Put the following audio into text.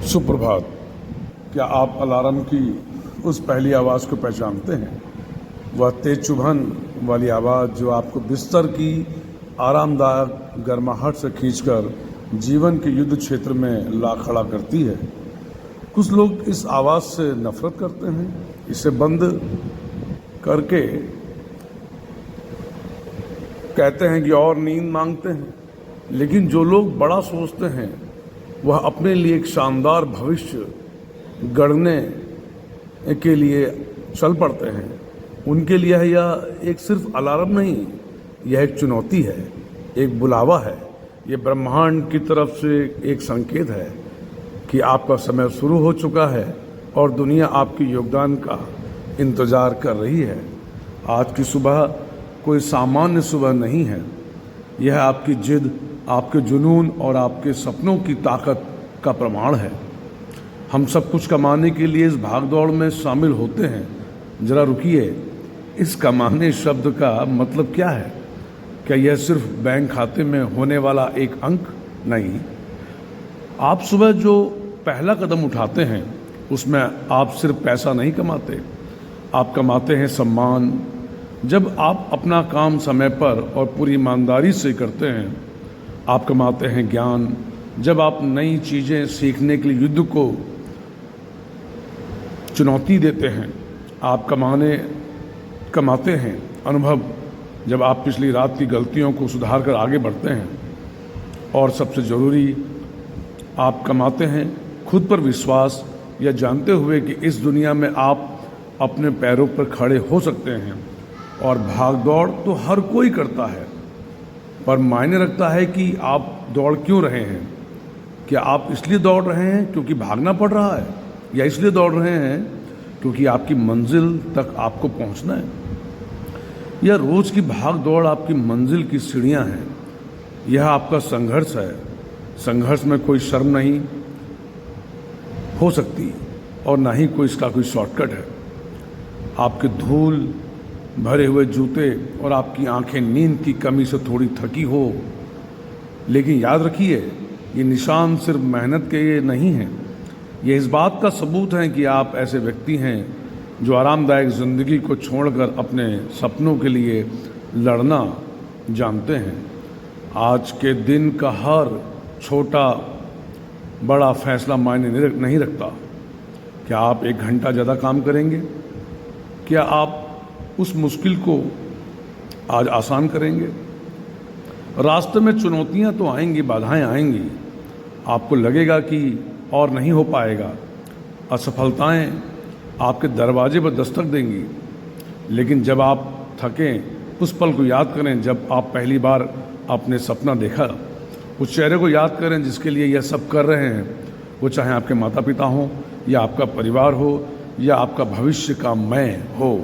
सुप्रभात। क्या आप अलार्म की उस पहली आवाज़ को पहचानते हैं? वह तेज चुभन वाली आवाज़ जो आपको बिस्तर की आरामदायक गर्माहट से खींचकर जीवन के युद्ध क्षेत्र में ला खड़ा करती है। कुछ लोग इस आवाज़ से नफरत करते हैं, इसे बंद करके कहते हैं कि और नींद मांगते हैं। लेकिन जो लोग बड़ा सोचते हैं वह अपने लिए एक शानदार भविष्य गढ़ने के लिए चल पड़ते हैं। उनके लिए यह एक सिर्फ अलार्म नहीं, यह एक चुनौती है, एक बुलावा है। ये ब्रह्मांड की तरफ से एक संकेत है कि आपका समय शुरू हो चुका है और दुनिया आपके योगदान का इंतज़ार कर रही है। आज की सुबह कोई सामान्य सुबह नहीं है। यह आपकी जिद, आपके जुनून और आपके सपनों की ताकत का प्रमाण है। हम सब कुछ कमाने के लिए इस भागदौड़ में शामिल होते हैं। जरा रुकिए, इस कमाने शब्द का मतलब क्या है? क्या यह सिर्फ बैंक खाते में होने वाला एक अंक? नहीं। आप सुबह जो पहला कदम उठाते हैं उसमें आप सिर्फ पैसा नहीं कमाते, आप कमाते हैं सम्मान। जब आप अपना काम समय पर और पूरी ईमानदारी से करते हैं, आप कमाते हैं ज्ञान। जब आप नई चीज़ें सीखने के लिए युद्ध को चुनौती देते हैं, आप कमाते हैं अनुभव। जब आप पिछली रात की गलतियों को सुधार कर आगे बढ़ते हैं, और सबसे ज़रूरी, आप कमाते हैं खुद पर विश्वास, यह जानते हुए कि इस दुनिया में आप अपने पैरों पर खड़े हो सकते हैं। और भाग दौड़ तो हर कोई करता है, पर मायने रखता है कि आप दौड़ क्यों रहे हैं। क्या आप इसलिए दौड़ रहे हैं क्योंकि भागना पड़ रहा है, या इसलिए दौड़ रहे हैं क्योंकि आपकी मंजिल तक आपको पहुंचना है? यह रोज़ की भाग दौड़ आपकी मंजिल की सीढ़ियां हैं। यह आपका संघर्ष है। संघर्ष में कोई शर्म नहीं हो सकती और ना ही कोई इसका कोई शॉर्टकट है। आपके धूल भरे हुए जूते और आपकी आंखें नींद की कमी से थोड़ी थकी हो, लेकिन याद रखिए, ये निशान सिर्फ मेहनत के नहीं हैं। ये इस बात का सबूत है कि आप ऐसे व्यक्ति हैं जो आरामदायक ज़िंदगी को छोड़कर अपने सपनों के लिए लड़ना जानते हैं। आज के दिन का हर छोटा बड़ा फैसला मायने नहीं रखता। क्या आप 1 घंटा ज़्यादा काम करेंगे? क्या आप उस मुश्किल को आज आसान करेंगे? रास्ते में चुनौतियां तो आएंगी, बाधाएं आएंगी। आपको लगेगा कि और नहीं हो पाएगा। असफलताएं आपके दरवाजे पर दस्तक देंगी। लेकिन जब आप थकें, उस पल को याद करें जब आप पहली बार अपने सपना देखा। उस चेहरे को याद करें जिसके लिए यह सब कर रहे हैं। वो चाहे आपके माता पिता हों, या आपका परिवार हो, या आपका भविष्य का मैं हो।